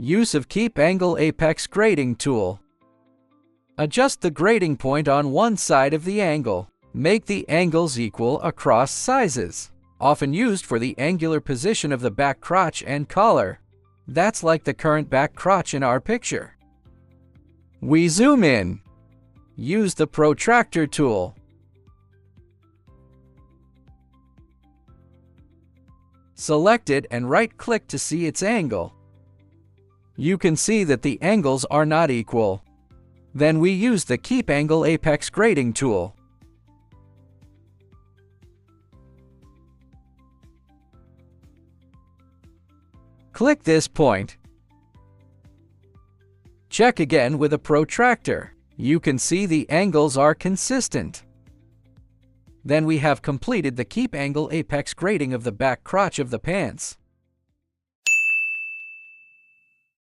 Use of Keep Angle Apex Grading tool. Adjust the grading point on one side of the angle. Make the angles equal across sizes. Often used for the angular position of the back crotch and collar. That's like the current back crotch in our picture. We zoom in. Use the protractor tool. Select it and right-click to see its angle. You can see that the angles are not equal. Then we use the Keep Angle Apex Grading tool. Click this point. Check again with a protractor. You can see the angles are consistent. Then we have completed the Keep Angle Apex Grading of the back crotch of the pants.